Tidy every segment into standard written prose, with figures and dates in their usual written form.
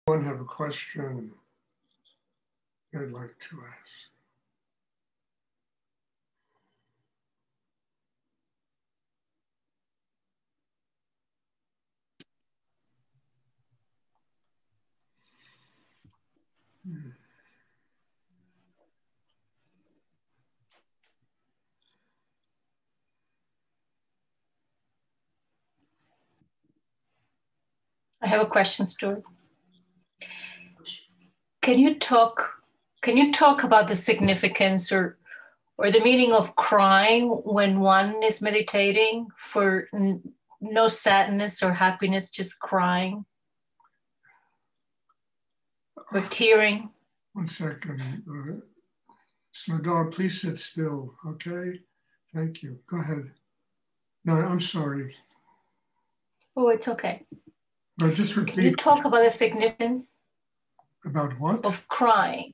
Anyone have a question I'd like to ask? I have a question, Stuart. Can you talk about the significance or the meaning of crying when one is meditating, for no sadness or happiness, just crying or tearing? 1 second. Smadar, please sit still, okay? Thank you. Go ahead. No, I'm sorry. Oh, it's okay. No, just repeat. Can you talk about the significance? About what? Of crying.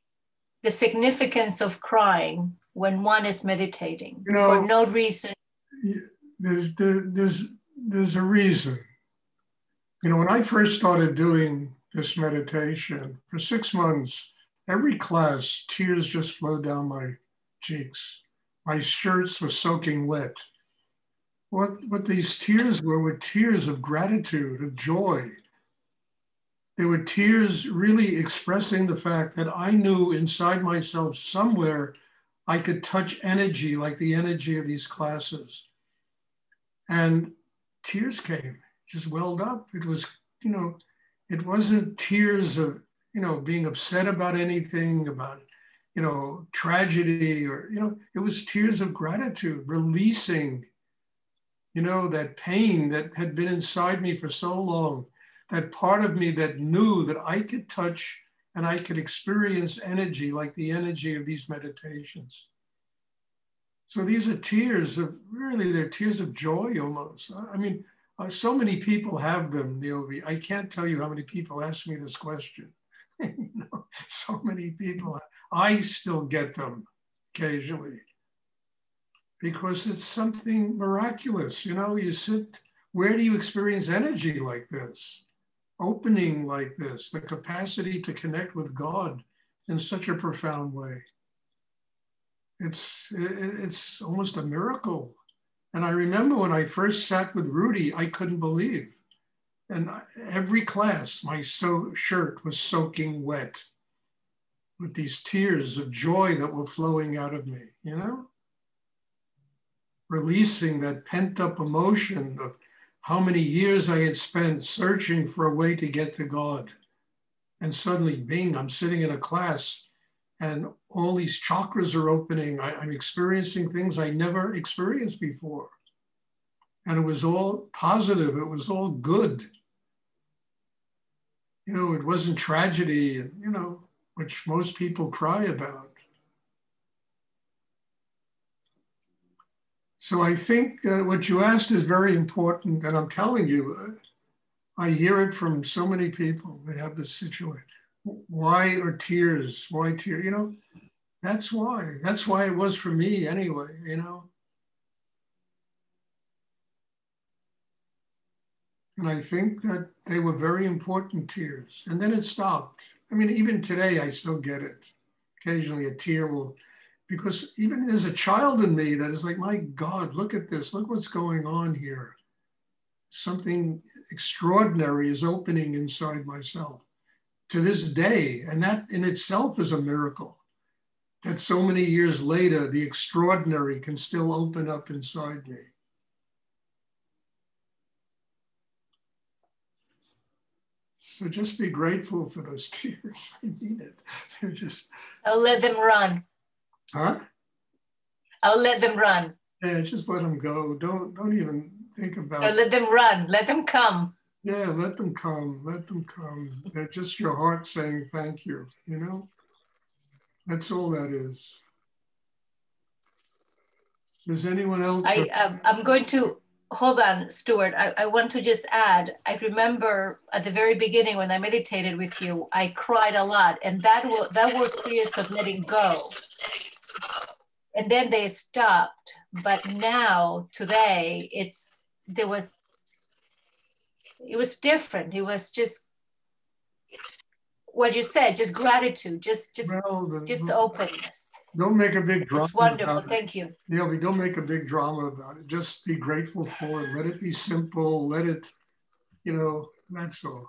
The significance of crying when one is meditating, for no reason. There's a reason. When I first started doing this meditation, for 6 months, every class, tears just flowed down my cheeks. My shirts were soaking wet. What these tears were tears of gratitude, of joy. They were tears really expressing the fact that I knew inside myself somewhere I could touch energy like the energy of these classes. And tears came, just welled up. It was, it wasn't tears of, being upset about anything, about, tragedy or, it was tears of gratitude, releasing, that pain that had been inside me for so long, that part of me that knew that I could touch and I could experience energy like the energy of these meditations. So these are tears of, really, they're tears of joy almost. I mean, so many people have them, Niovi. I can't tell you how many people ask me this question. So many people, I still get them occasionally. Because it's something miraculous, you sit, where do you experience energy like this? Opening like this, the capacity to connect with God in such a profound way. It's almost a miracle. And I remember when I first sat with Rudy, I couldn't believe. And every class, my shirt was soaking wet with these tears of joy that were flowing out of me, Releasing that pent up emotion of how many years I had spent searching for a way to get to God. And suddenly, bing, I'm sitting in a class and all these chakras are opening. I'm experiencing things I never experienced before. And it was all positive. It was all good. It wasn't tragedy, which most people cry about. So I think what you asked is very important. And I'm telling you, I hear it from so many people. They have this situation. Why are tears? Why tears? That's why. That's why it was for me anyway, And I think that they were very important tears. And then it stopped. I mean, even today, I still get it. Occasionally a tear will, because even there's a child in me that is like, my God, look at this. Look what's going on here. Something extraordinary is opening inside myself to this day. And that in itself is a miracle, that so many years later, the extraordinary can still open up inside me. So just be grateful for those tears. I mean it. They're just. I'll let them run. Huh? I'll let them run. Yeah, just let them go. Don't even think about. No, let them run. Let them come. Yeah, let them come. Let them come. They're just your heart saying thank you. That's all that is. Does anyone else? I'm going to. Hold on, Stuart. I want to just add, I remember at the very beginning when I meditated with you, I cried a lot, and that were tears of letting go. And then they stopped. But now, today, it was different. It was just what you said, just gratitude, just Well, openness. don't make a big drama It's wonderful. about it. Thank you. Yeah, we don't make a big drama about it. Just be grateful for it. Let it be simple. Let it, that's all,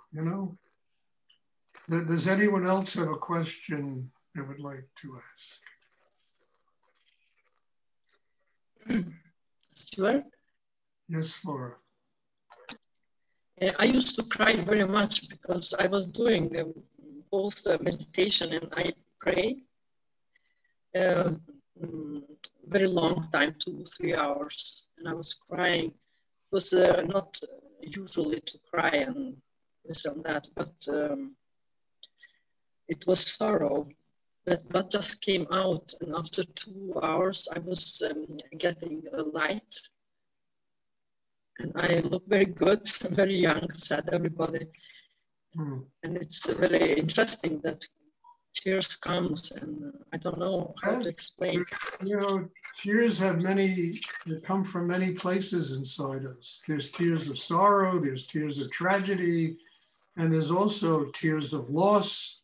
Does anyone else have a question they would like to ask? Stuart? Yes, Flora. I used to cry very much because I was doing both meditation and I pray very long time, 2-3 hours, and I was crying. It was not usually to cry and this and that, but it was sorrow that just came out. And after 2 hours, I was getting a light. And I look very good, very young, said everybody. And it's very interesting that tears comes, and I don't know how to explain. Tears they come from many places inside us. There's tears of sorrow, there's tears of tragedy, and there's also tears of loss,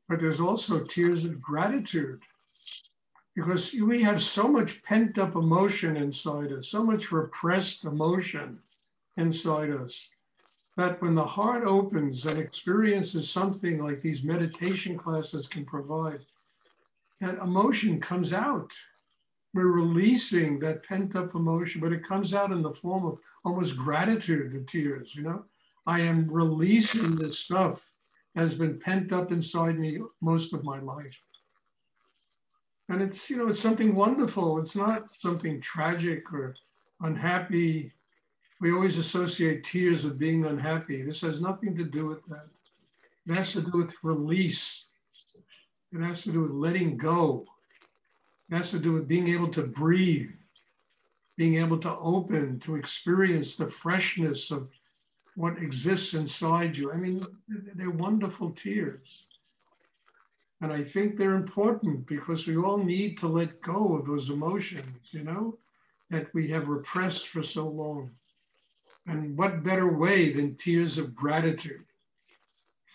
but there's also tears of gratitude. Because we have so much pent up emotion inside us, so much repressed emotion inside us, that when the heart opens and experiences something like these meditation classes can provide, that emotion comes out. We're releasing that pent up emotion, but it comes out in the form of almost gratitude, the tears, I am releasing this stuff that has been pent up inside me most of my life. And it's, it's something wonderful. It's not something tragic or unhappy. We always associate tears with being unhappy. This has nothing to do with that. It has to do with release. It has to do with letting go. It has to do with being able to breathe, being able to open, to experience the freshness of what exists inside you. I mean, they're wonderful tears. And I think they're important because we all need to let go of those emotions, that we have repressed for so long. And what better way than tears of gratitude?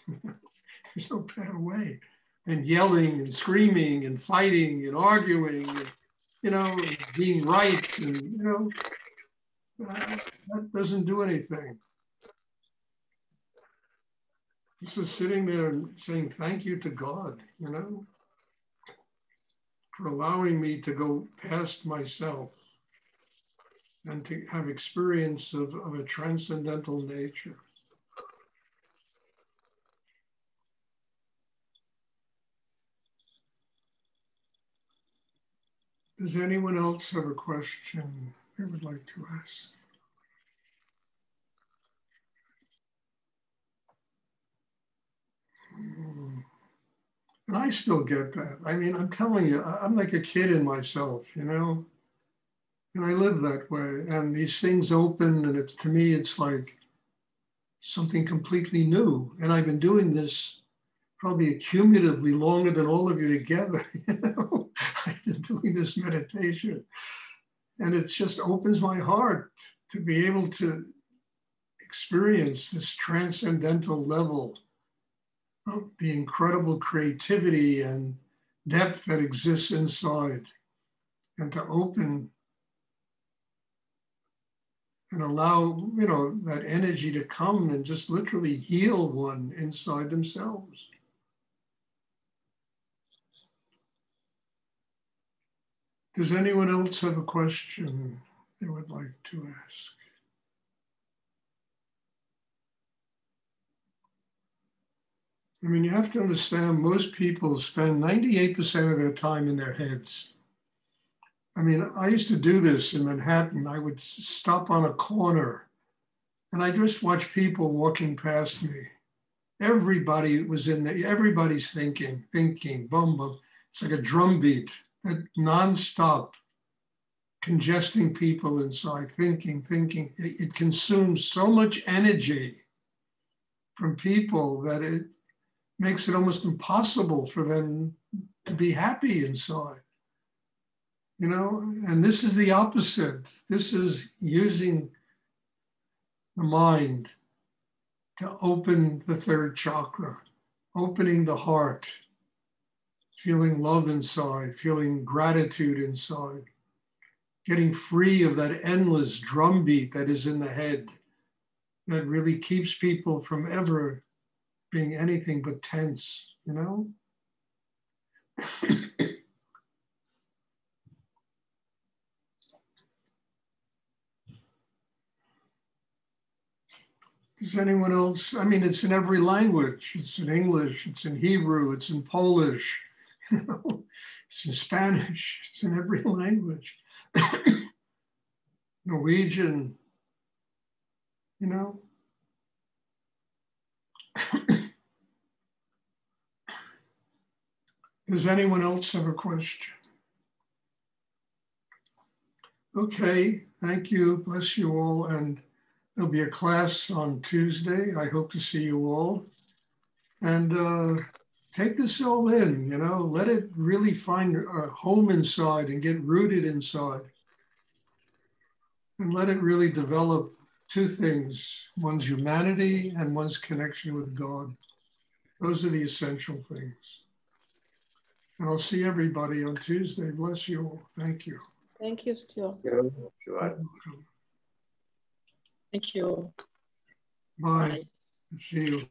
There's no better way than yelling and screaming and fighting and arguing, and, being right. And, that doesn't do anything. This is sitting there and saying thank you to God, for allowing me to go past myself and to have experience of a transcendental nature. Does anyone else have a question they would like to ask? And I still get that. I mean, I'm telling you, I'm like a kid in myself, and I live that way. And these things open, and to me, it's like something completely new. And I've been doing this probably cumulatively longer than all of you together. I've been doing this meditation, and it just opens my heart to be able to experience this transcendental level of the incredible creativity and depth that exists inside, and to open and allow, that energy to come and just literally heal one inside themselves. Does anyone else have a question they would like to ask? I mean, you have to understand, most people spend 98% of their time in their heads. I mean, I used to do this in Manhattan. I would stop on a corner and I just watch people walking past me. Everybody was in there. Everybody's thinking, boom, boom. It's like a drum beat, that nonstop congesting people inside, thinking. It consumes so much energy from people that it makes it almost impossible for them to be happy inside. And this is the opposite. This is using the mind to open the third chakra, opening the heart, feeling love inside, feeling gratitude inside, getting free of that endless drumbeat that is in the head that really keeps people from ever being anything but tense, you know? Does anyone else? I mean, it's in every language. It's in English, it's in Hebrew, it's in Polish, you know, it's in Spanish, it's in every language. Norwegian, you know. Does anyone else have a question? Okay, thank you, bless you all. And there'll be a class on Tuesday. I hope to see you all. And take this all in, you know, let it really find a home inside and get rooted inside. And let it really develop two things, one's humanity and one's connection with God. Those are the essential things. And I'll see everybody on Tuesday. Bless you all. Thank you. Thank you, Stuart. Thank you. Bye. See you.